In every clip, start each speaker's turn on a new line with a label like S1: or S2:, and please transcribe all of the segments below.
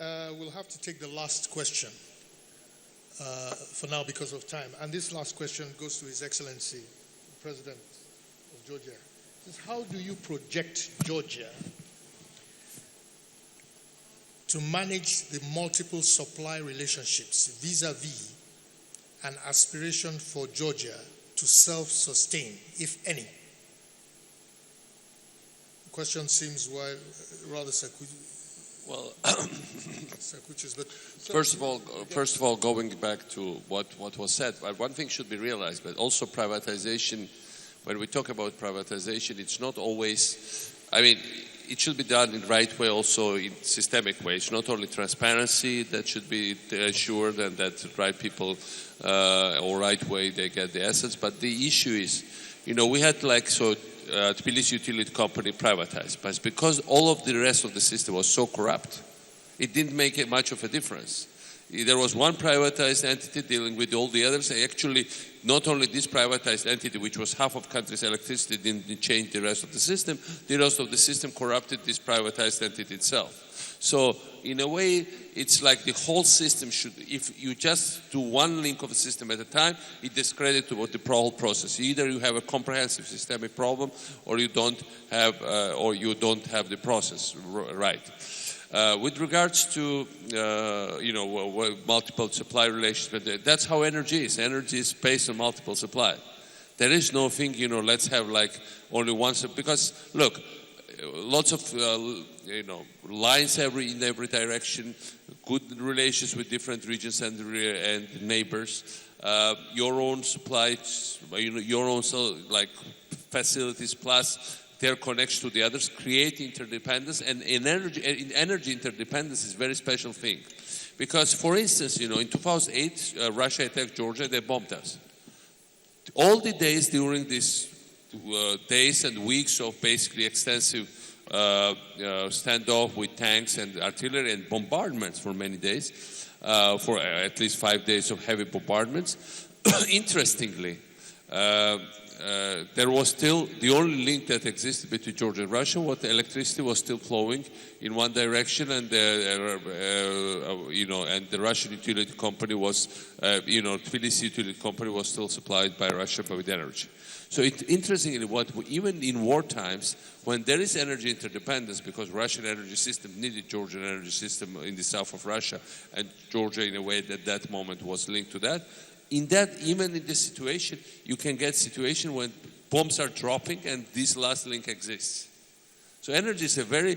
S1: we'll have to take the last question for now because of time. And this last question goes to His Excellency, the President of Georgia. How do you project Georgia to manage the multiple supply relationships vis-a-vis an aspiration for Georgia to self-sustain, if any? The question seems rather circuitous, but
S2: first of all, going back to what was said, one thing should be realized, but also privatization. When we talk about privatization, it's not always, it should be done in the right way, also in systemic ways. Not only transparency that should be assured and that the right people or right way they get the assets, but the issue is, we had Tbilisi Utility Company privatized, but because all of the rest of the system was so corrupt, it didn't make much of a difference. There was one privatized entity dealing with all the others. Actually, not only this privatized entity, which was half of country's electricity, didn't change the rest of the system. The rest of the system corrupted this privatized entity itself. So, in a way, it's like the whole system should, if you just do one link of the system at a time, it discredits the whole process. Either you have a comprehensive systemic problem, or you don't have the process right. With regards to multiple supply relations, but that's how energy is. Energy is based on multiple supply. There is no thing, let's have only one, because look, lots of lines in every direction, good relations with different regions and neighbors, your own supply, your own facilities plus their connection to the others, create interdependence, and energy interdependence is a very special thing. Because, for instance, in 2008, Russia attacked Georgia, they bombed us. All the days during these days and weeks of basically extensive standoff with tanks and artillery and bombardments for many days, for at least 5 days of heavy bombardments, interestingly, there was still the only link that existed between Georgia and Russia. What the electricity was still flowing in one direction, and the Russian utility company was, Tbilisi utility company was still supplied by Russia with energy. So interestingly, even in war times, when there is energy interdependence, because Russian energy system needed Georgian energy system in the south of Russia, and Georgia in a way at that moment was linked to that. Even in this situation, you can get situation when bombs are dropping and this last link exists. So energy is a very,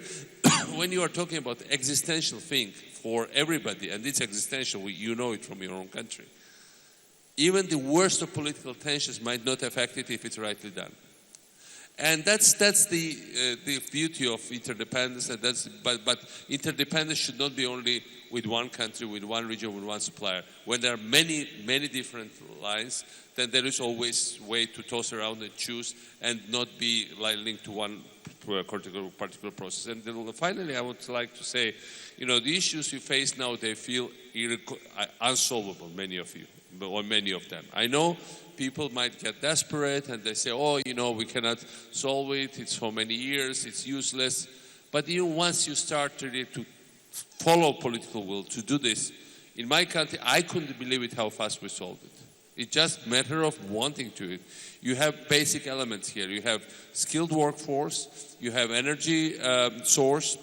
S2: when you are talking about existential thing for everybody, and it's existential, you know it from your own country. Even the worst of political tensions might not affect it if it's rightly done. And that's the beauty of interdependence. And but interdependence should not be only with one country, with one region, with one supplier. When there are many different lines, then there is always a way to toss around and choose and not be linked to one particular process. And then finally, I would like to say, the issues you face now, they feel unsolvable, many of you, or many of them. I know people might get desperate and they say, we cannot solve it, it's for many years, it's useless. But once you start to follow political will to do this, in my country, I couldn't believe it how fast we solved it. It's just a matter of wanting to it. You have basic elements here. You have skilled workforce, you have energy source,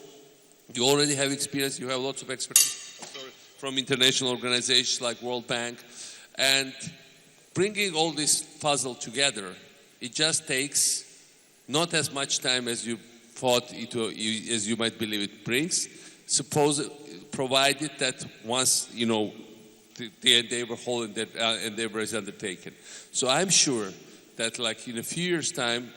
S2: you already have experience, you have lots of expertise from international organizations like World Bank. And bringing all this puzzle together, it just takes not as much time as you thought as you might believe it brings, provided that once, the endeavor, whole endeavor is undertaken. So I'm sure that in a few years' time,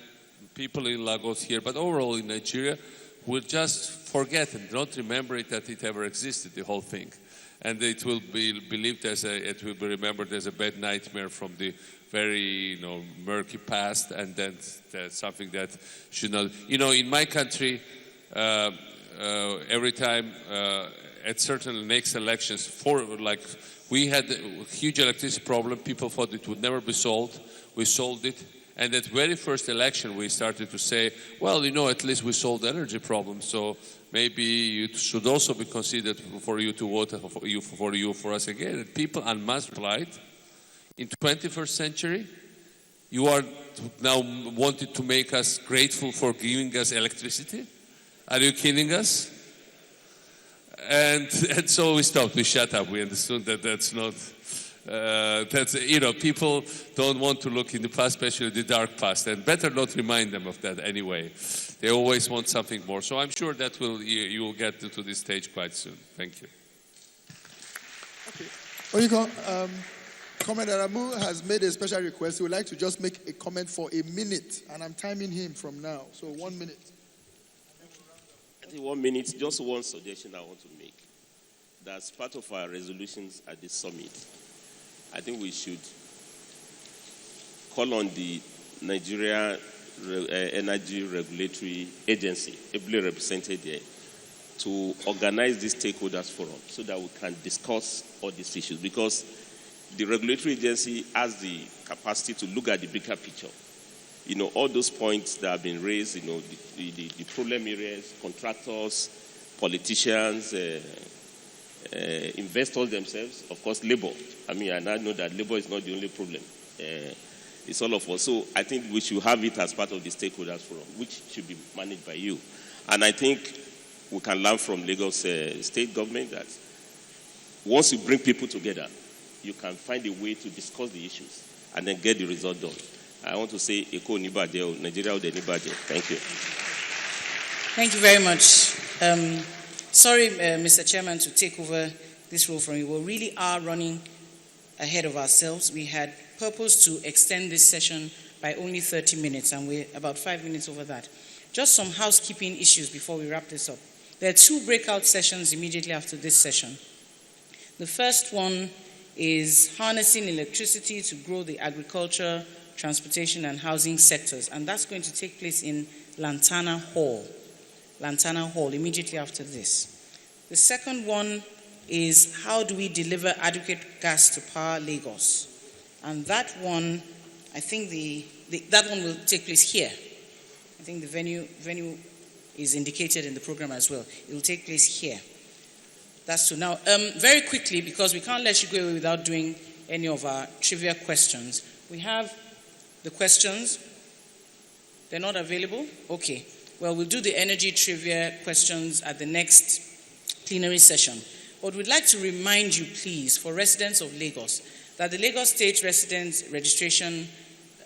S2: people in Lagos here, but overall in Nigeria, will just forget and not remember that it ever existed, the whole thing. And it will be believed it will be remembered as a bad nightmare from the very, murky past, and then something that should not. In my country, every time at certain next elections, we had a huge electricity problem. People thought it would never be solved. We solved it. And at very first election, we started to say, well, at least we solved the energy problem. So maybe it should also be considered for you to vote for us again. People en masse replied, in 21st century, you are now wanting to make us grateful for giving us electricity? Are you kidding us? And so we stopped. We shut up. We understood that that's not. People don't want to look in the past, especially the dark past, and better not remind them of that anyway. They always want something more. So I'm sure that you will get to this stage quite soon. Thank you.
S3: Okay. Oyinkan, Comrade Aramu has made a special request. He would like to just make a comment for a minute, and I'm timing him from now. So 1 minute.
S4: I think 1 minute, just one suggestion I want to make. That's part of our resolutions at the summit. I think we should call on the Nigeria Energy Regulatory Agency, ably represented there, to organize this stakeholders forum so that we can discuss all these issues. Because the regulatory agency has the capacity to look at the bigger picture. All those points that have been raised, the problem areas, contractors, politicians, investors themselves, of course, labor. And I know that labor is not the only problem. It's all of us. So I think we should have it as part of the stakeholders forum, which should be managed by you. And I think we can learn from Lagos state government that once you bring people together, you can find a way to discuss the issues and then get the result done. I want to say, Eko Nibade, Nigeria Nibade. Thank you.
S5: Thank you very much. Sorry, Mr. Chairman, to take over this role from you. We really are running ahead of ourselves. We had purposed to extend this session by only 30 minutes, and we're about 5 minutes over that. Just some housekeeping issues before we wrap this up. There are 2 breakout sessions immediately after this session. The first one is harnessing electricity to grow the agriculture, transportation, and housing sectors, and that's going to take place in Lantana Hall, immediately after this. The second one is how do we deliver adequate gas to power Lagos? And that one, I think that one will take place here. I think the venue is indicated in the program as well. It will take place here. That's two. Now, very quickly, because we can't let you go away without doing any of our trivia questions, we have the questions. They're not available? Okay. Well, we'll do the energy trivia questions at the next plenary session. But we'd like to remind you, please, for residents of Lagos, that the Lagos State Residents Registration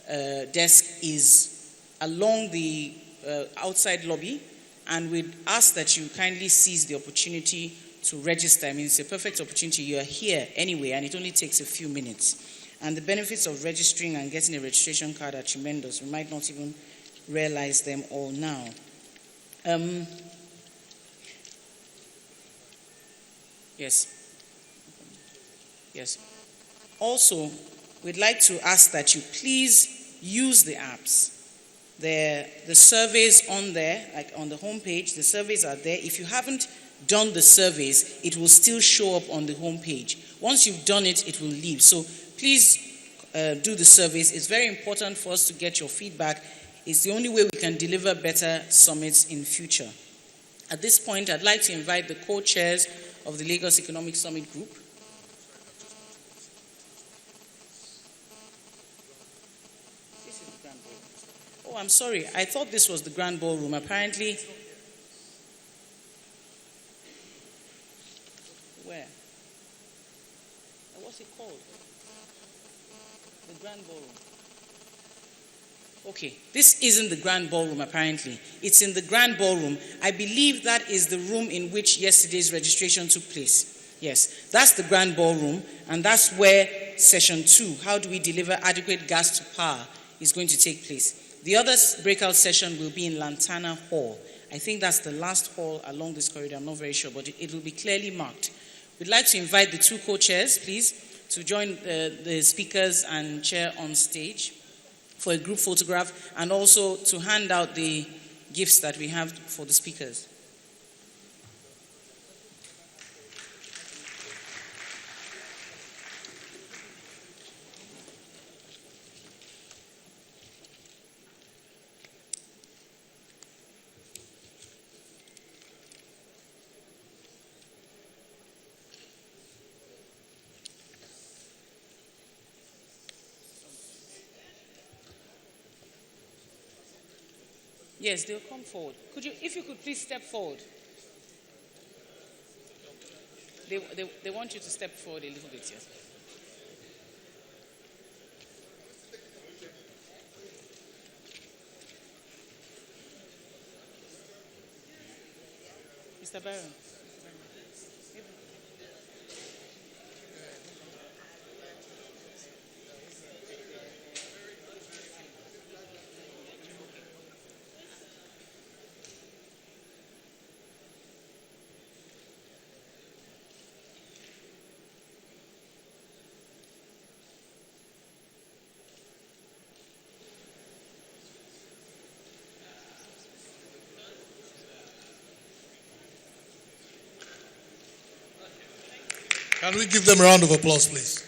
S5: Desk is along the outside lobby, and we'd ask that you kindly seize the opportunity to register. I mean, it's a perfect opportunity. You are here anyway, and it only takes a few minutes. And the benefits of registering and getting a registration card are tremendous. We might not even realize them all now. Yes. Also, we'd like to ask that you please use the apps. The surveys on there, like on the homepage, the surveys are there. If you haven't done the surveys, it will still show up on the homepage. Once you've done it, it will leave. So please do the surveys. It's very important for us to get your feedback. It's the only way we can deliver better summits in future. At this point, I'd like to invite the co-chairs of the Lagos Economic Summit Group. This is the Grand Ballroom. Oh, I'm sorry. I thought this was the Grand Ballroom. Apparently. Where? What's it called? The Grand Ballroom. Okay, this isn't the Grand Ballroom apparently. It's in the Grand Ballroom. I believe that is the room in which yesterday's registration took place. Yes, that's the Grand Ballroom, and that's where session 2, how do we deliver adequate gas to power, is going to take place. The other breakout session will be in Lantana Hall. I think that's the last hall along this corridor. I'm not very sure, but it will be clearly marked. We'd like to invite the 2 co-chairs, please, to join the speakers and chair on stage for a group photograph, and also to hand out the gifts that we have for the speakers. Yes, they'll come forward. If you could please step forward. They want you to step forward a little bit, yes. Mr. Barron.
S1: Can we give them a round of applause, please?